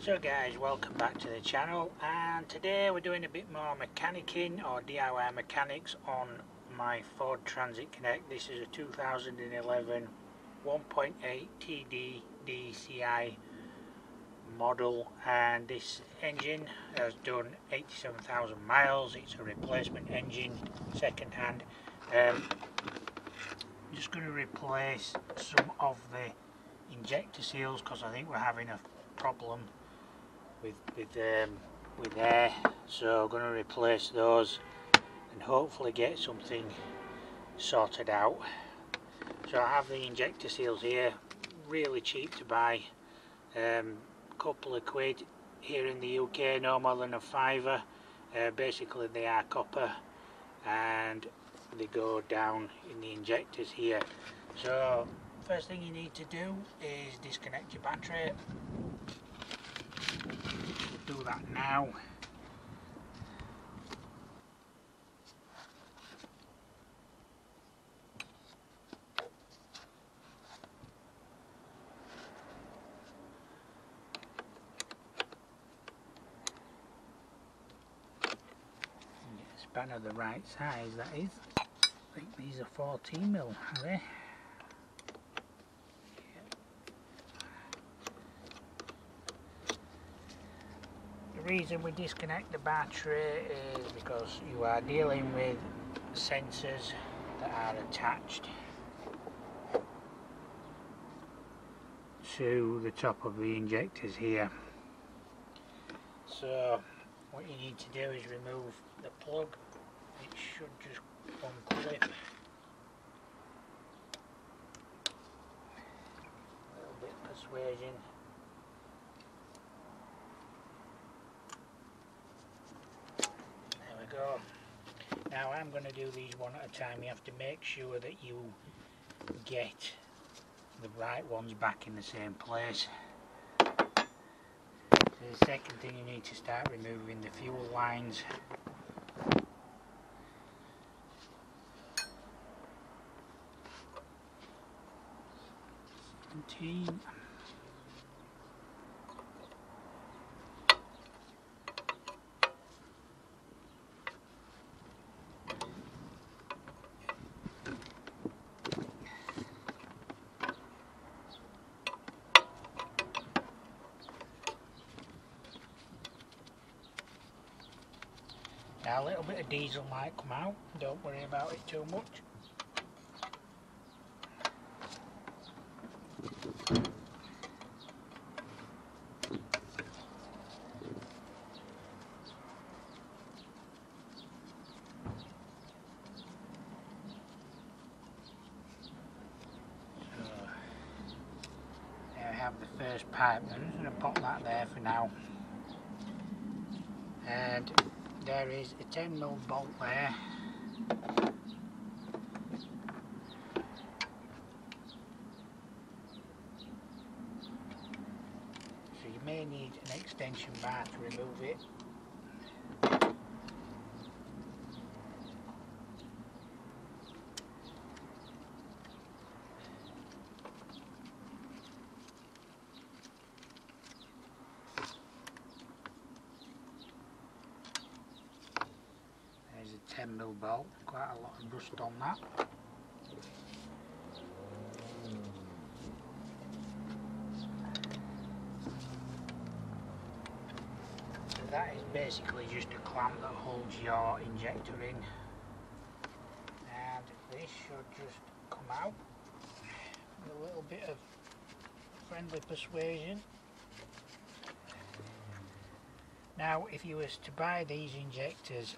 So guys, welcome back to the channel, and today we're doing a bit more mechanicking or DIY mechanics on my Ford Transit Connect. This is a 2011 1.8 TD DCI model, and this engine has done 87,000 miles. It's a replacement engine, second hand. I'm just going to replace some of the injector seals because I think we're having a problem with air, so I'm going to replace those and hopefully get something sorted out. So I have the injector seals here, really cheap to buy, couple of quid here in the UK, no more than a fiver. Basically they are copper and they go down in the injectors here. So first thing you need to do is disconnect your battery. Do that now. Get a spanner the right size, that is. I think these are 14mm, are they? The reason we disconnect the battery is because you are dealing with sensors that are attached to the top of the injectors here. So what you need to do is remove the plug. It should just unclip. A little bit of persuasion. Go. Now I'm going to do these one at a time. You have to make sure that you get the right ones back in the same place. So the second thing, you need to start removing the fuel lines. Now a little bit of diesel might come out, don't worry about it too much. So, there we have the first pipe. I'm just going to pop that there for now. And there is a 10mm bolt there. So you may need an extension bar to remove it. There's a 10mm bolt, quite a lot of rust on that. So that is basically just a clamp that holds your injector in, and this should just come out with a little bit of friendly persuasion. Now if you was to buy these injectors,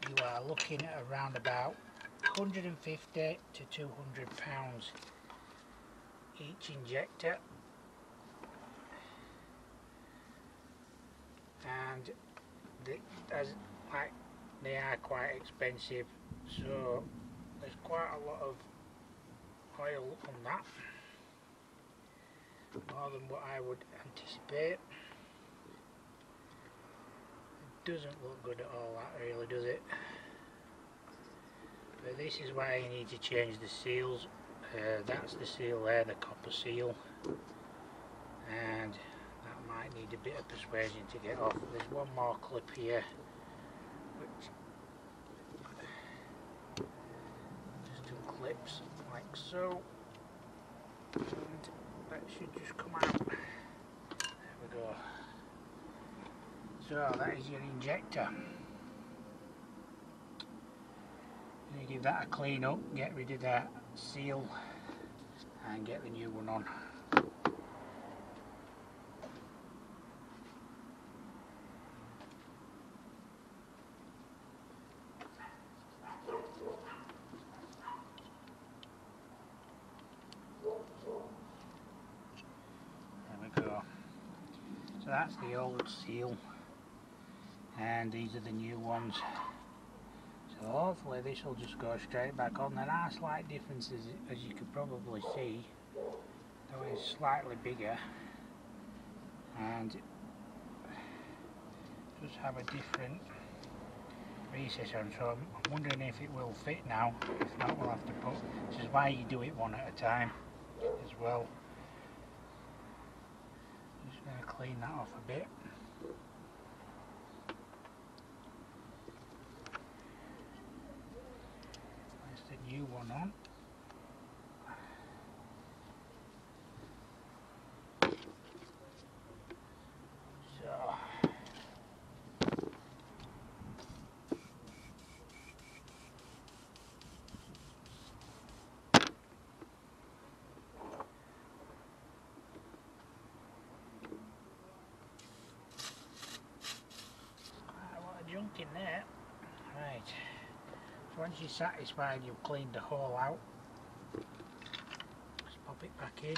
you are looking at around about 150 to 200 pounds each injector, and they are quite expensive, so there's quite a lot of oil on that, more than what I would anticipate. Doesn't look good at all, that really, does it? But this is why you need to change the seals. That's the seal there, the copper seal, and need a bit of persuasion to get off. There's one more clip here which just two clips like so, and that should just come out. There we go. So that is your injector. You give that a clean up, get rid of that seal and get the new one on. There we go. So that's the old seal and these are the new ones. So hopefully this will just go straight back on. There are slight differences, as you can probably see. Though it's slightly bigger and does have a different recess on, so I'm wondering if it will fit now. If not, we'll have to put, this is why you do it one at a time as well. Just going to clean that off a bit. Place the new one on. Junk in there. Right, so once you're satisfied you've cleaned the hole out, just pop it back in.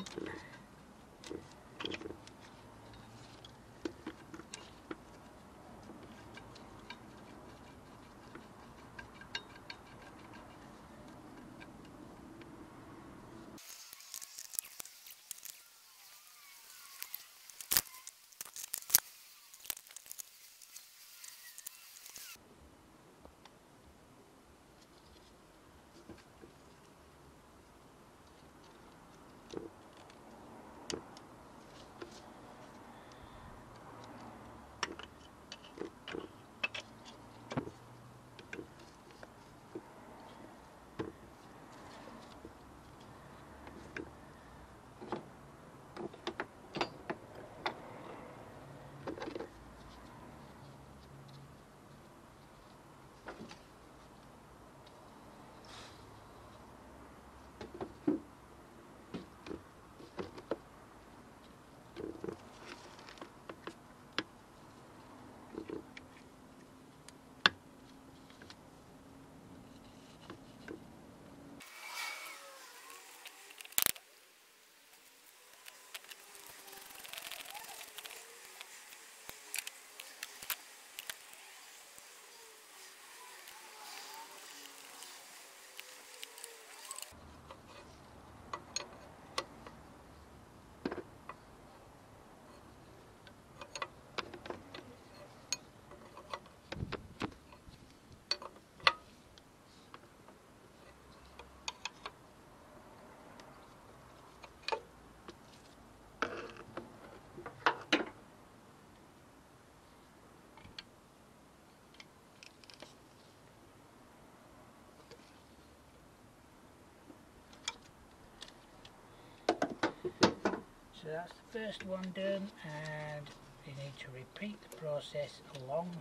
So that's the first one done, and you need to repeat the process along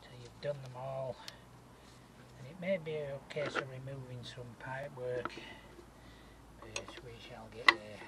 till you've done them all. And it may be a case of removing some pipe work, but we shall get there.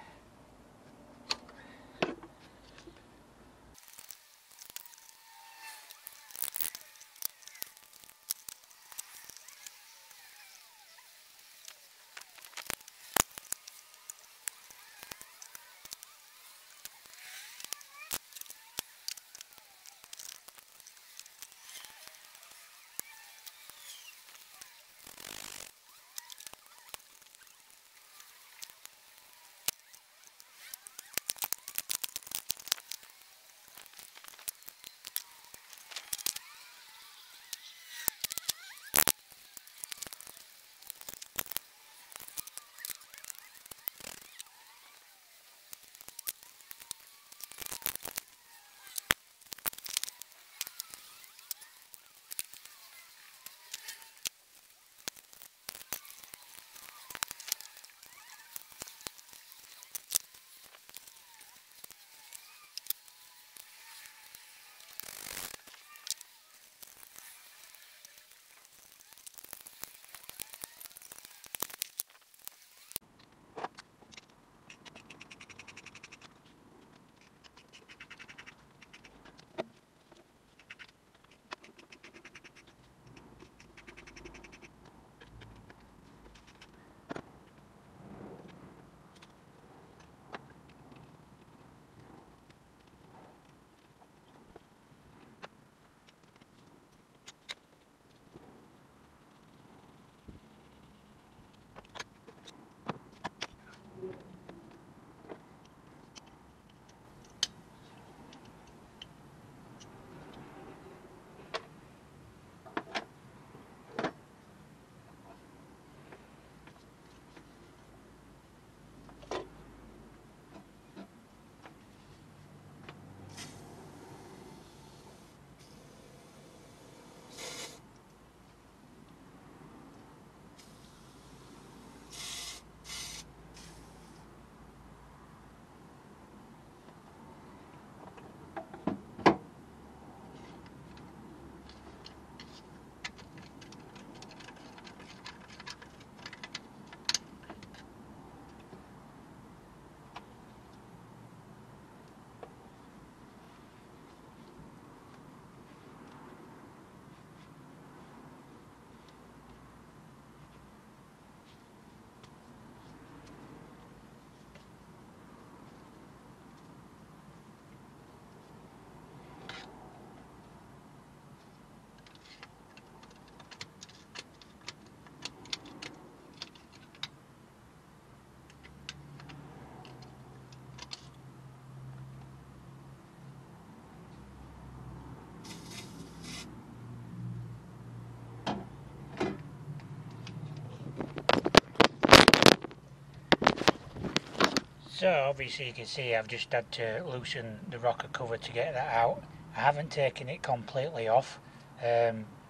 So obviously you can see I've just had to loosen the rocker cover to get that out. I haven't taken it completely off.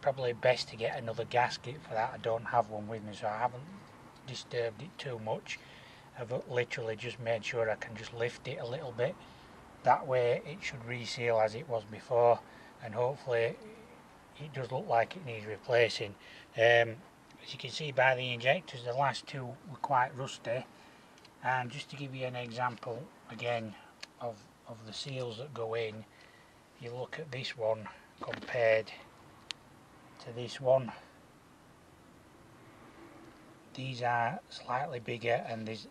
Probably best to get another gasket for that. I don't have one with me, so I haven't disturbed it too much. I've literally just made sure I can just lift it a little bit. That way it should reseal as it was before, and hopefully it does look like it needs replacing. As you can see by the injectors, the last two were quite rusty, and just to give you an example again of the seals that go in, you look at this one compared to this one, these are slightly bigger, and there's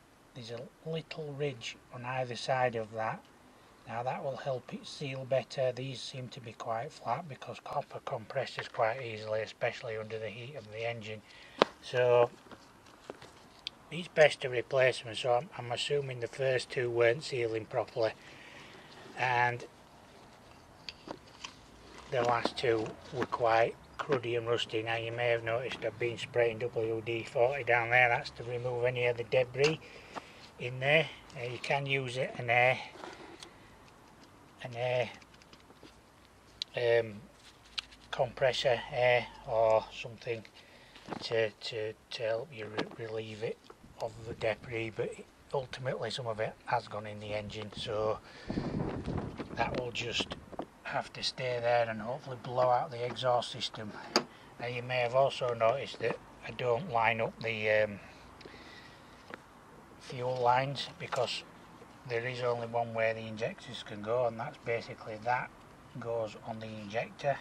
a little ridge on either side of that. Now that will help it seal better. These seem to be quite flat because copper compresses quite easily, especially under the heat of the engine. So it's best to replace them. So I'm assuming the first two weren't sealing properly, and the last two were quite cruddy and rusty. Now you may have noticed I've been spraying WD-40 down there. That's to remove any of the debris in there. You can use it an air compressor air or something to help you relieve it of the debris, but ultimately some of it has gone in the engine, so that will just have to stay there and hopefully blow out the exhaust system. Now you may have also noticed that I don't line up the fuel lines, because there is only one way the injectors can go, and that's basically that goes on the injector,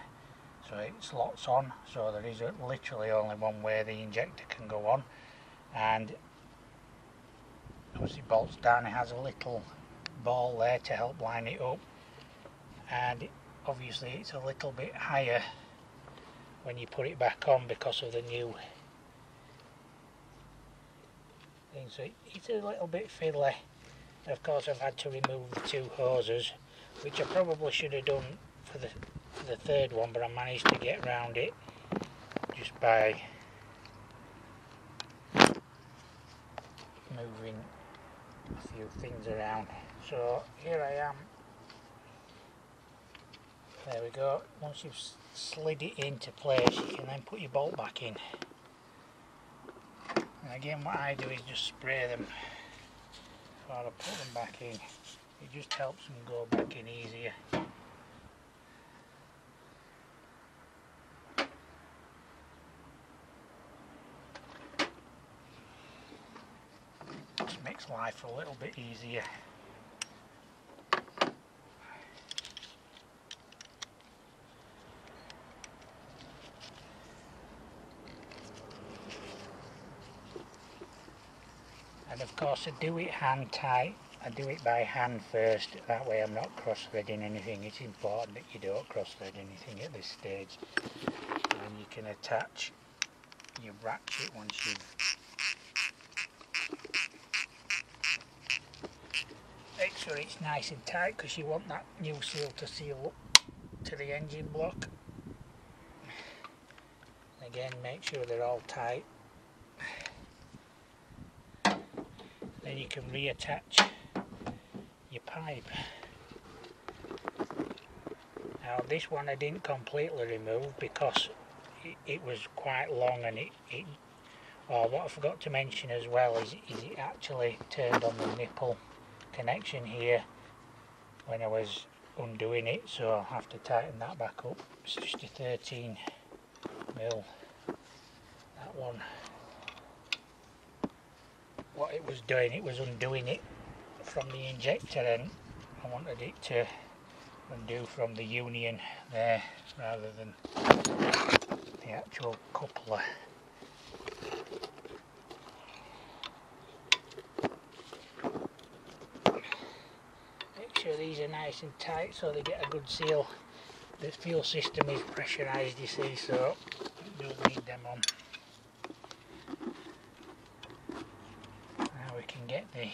so it slots on. So there is literally only one way the injector can go on, and obviously bolts down. It has a little ball there to help line it up, and obviously it's a little bit higher when you put it back on because of the new thing, so it's a little bit fiddly. Of course I've had to remove the two hoses, which I probably should have done for the third one, but I managed to get around it just by moving a few things around. So here I am. There we go. Once you've slid it into place, you can then put your bolt back in. And again, what I do is just spray them before I put them back in. It just helps them go back in easier. Just makes life a little bit easier. And of course I do it hand tight. I do it by hand first, that way I'm not cross-threading anything. It's important that you don't cross-thread anything at this stage. And then you can attach your ratchet once you've make sure it's nice and tight, because you want that new seal to seal up to the engine block. And again, make sure they're all tight. Then you can reattach your pipe. Now this one I didn't completely remove because it was quite long, and what I forgot to mention as well is it actually turned on the nipple connection here when I was undoing it, so I'll have to tighten that back up. It's just a 13mm, that one. What it was doing, it was undoing it from the injector, and I wanted it to undo from the union there rather than the actual coupler. Make sure these are nice and tight so they get a good seal. The fuel system is pressurised, you see, so it does need them on. Now we can get the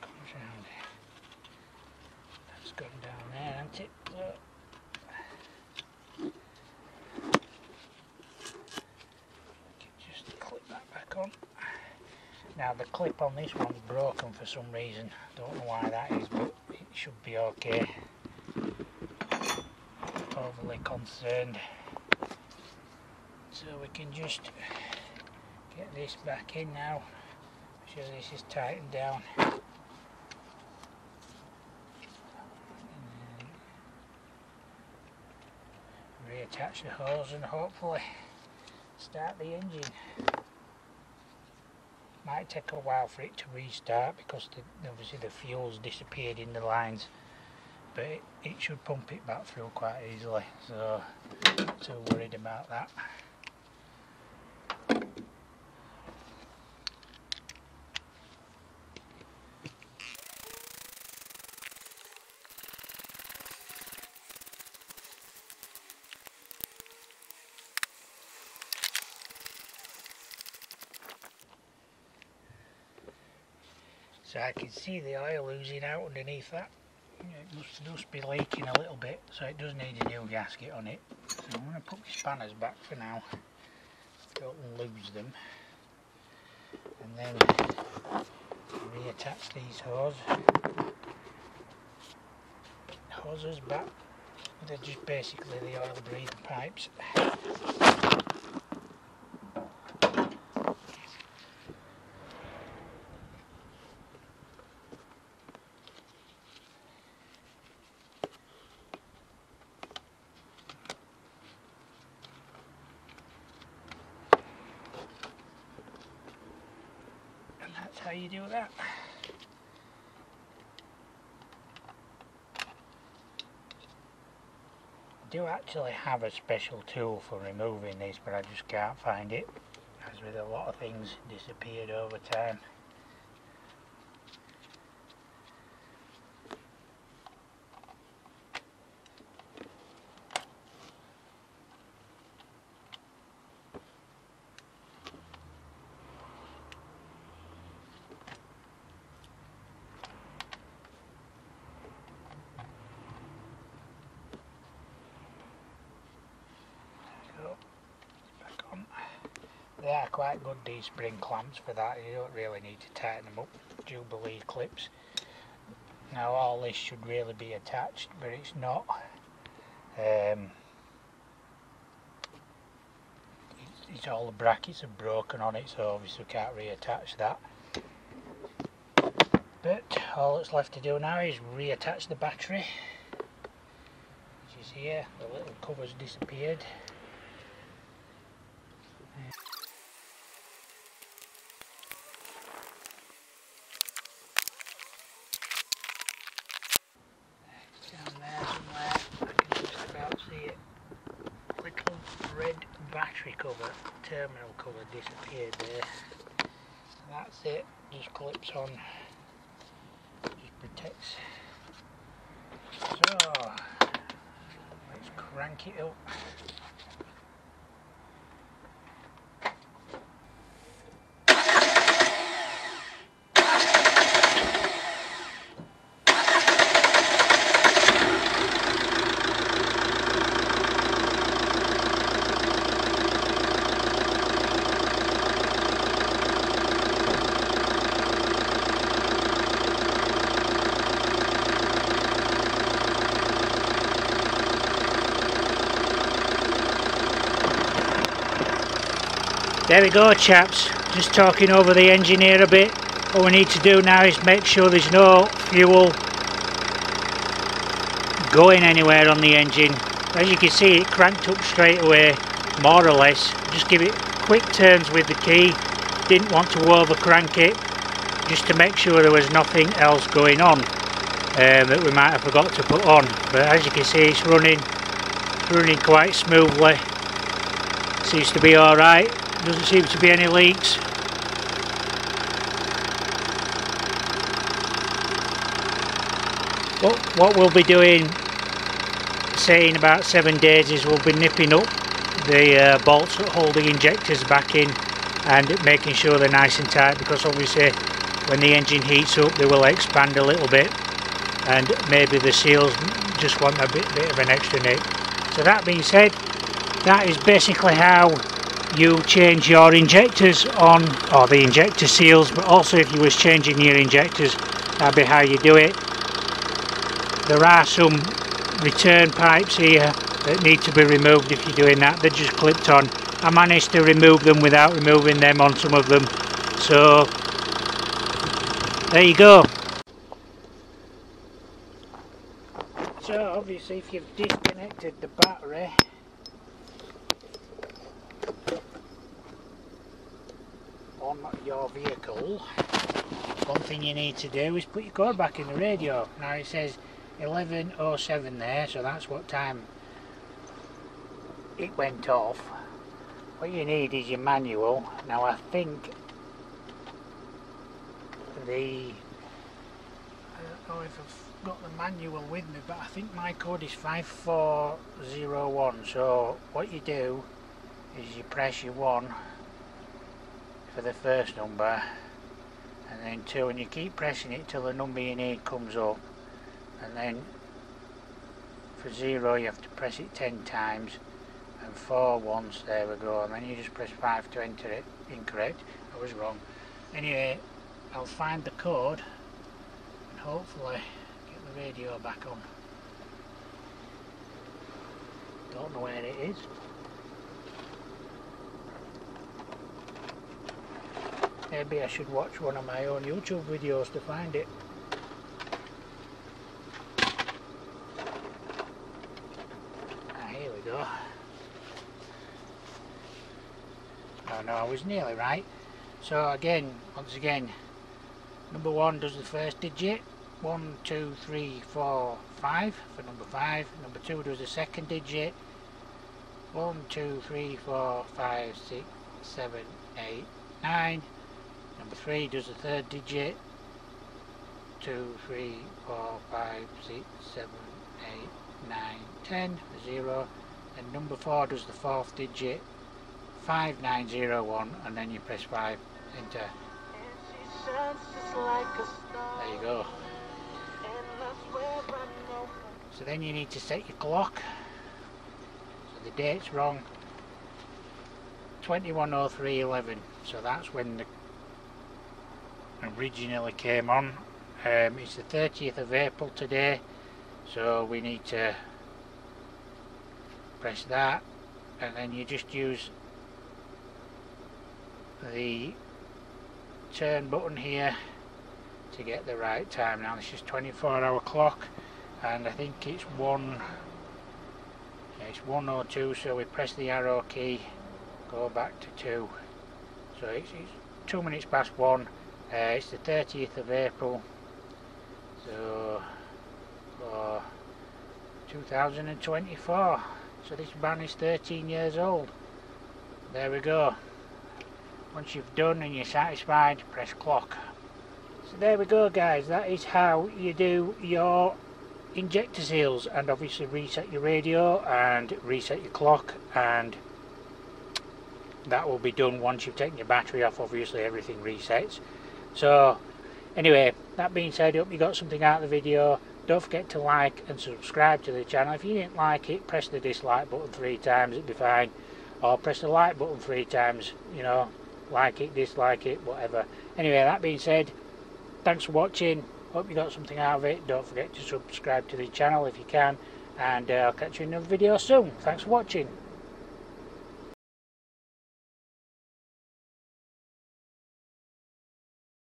comes round. That's gone down there, hasn't it? So just clip that back on. Now the clip on this one's broken for some reason, don't know why that is, but it should be okay. Overly concerned. So we can just get this back in now. Make sure this is tightened down. Reattach the hose and hopefully start the engine. Might take a while for it to restart because obviously the fuel's disappeared in the lines, but it should pump it back through quite easily, so not too worried about that. So I can see the oil oozing out underneath that. It must be leaking a little bit, so it does need a new gasket on it. So I'm going to put my spanners back for now, don't lose them, and then reattach these hoses back. They're just basically the oil breathing pipes. That's how you do that. I do actually have a special tool for removing this, but I just can't find it, as with a lot of things disappeared over time. They are quite good, these spring clamps, for that. You don't really need to tighten them up. Jubilee clips. Now all this should really be attached, but it's not. It's all the brackets are broken on it, so obviously we can't reattach that. But all that's left to do now is reattach the battery. Which is here. The little cover's disappeared. Battery cover, terminal cover disappeared there. That's it, just clips on, just protects. So let's crank it up. There we go, chaps, just talking over the engine here a bit. What we need to do now is make sure there's no fuel going anywhere on the engine. As you can see, it cranked up straight away, more or less. Just give it quick turns with the key. Didn't want to over crank it, just to make sure there was nothing else going on that we might have forgot to put on. But as you can see, it's running quite smoothly. Seems to be alright. Doesn't seem to be any leaks. What we'll be doing, say in about 7 days, is we'll be nipping up the bolts that hold the injectors back in and making sure they're nice and tight, because obviously when the engine heats up they will expand a little bit and maybe the seals just want a bit of an extra nip. So that being said, that is basically how you change your injectors on, or the injector seals, but also if you was changing your injectors, that'd be how you do it. There are some return pipes here that need to be removed if you're doing that. They're just clipped on. I managed to remove them without removing them on some of them, so there you go. So obviously if you've disconnected the battery, on your vehicle, one thing you need to do is put your code back in the radio. Now it says 11:07 there, so that's what time it went off. What you need is your manual. Now I think I don't know if I've got the manual with me, but I think my code is 5401. So what you do is you press your 1 for the first number, and then 2, and you keep pressing it till the number you need comes up, and then for 0 you have to press it 10 times, and 4 once. There we go, and then you just press 5 to enter it. Incorrect, I was wrong. Anyway, I'll find the code and hopefully get the radio back on. Don't know where it is. Maybe I should watch one of my own YouTube videos to find it. Here we go. Oh no, I was nearly right. So again, once again, number 1 does the first digit. 1, 2, 3, 4, 5 for number 5. Number 2 does the second digit. 1, 2, 3, 4, 5, 6, 7, 8, 9. Number 3 does the third digit. 2, 3, 4, 5, 6, 7, 8, 9, 10 for 0. And number 4 does the fourth digit. 5901, and then you press 5, enter. There you go. So then you need to set your clock. So the date's wrong. 21:03:11. So that's when the originally came on. It's the 30th of April today, so we need to press that, and then you just use the turn button here to get the right time. Now this is 24-hour clock, and I think it's 1:02, so we press the arrow key, go back to 2, so it's 2 minutes past 1. It's the 30th of April, so for 2024. So this van is 13 years old. There we go. Once you've done and you're satisfied, press clock. So there we go guys, that is how you do your injector seals, and obviously reset your radio and reset your clock, and that will be done once you've taken your battery off. Obviously everything resets. So anyway, that being said, I hope you got something out of the video. Don't forget to like and subscribe to the channel. If you didn't like it, press the dislike button 3 times, it'd be fine, or press the like button 3 times, you know, like it, dislike it, whatever. Anyway, that being said, thanks for watching. Hope you got something out of it. Don't forget to subscribe to the channel if you can, and I'll catch you in another video soon. Thanks for watching.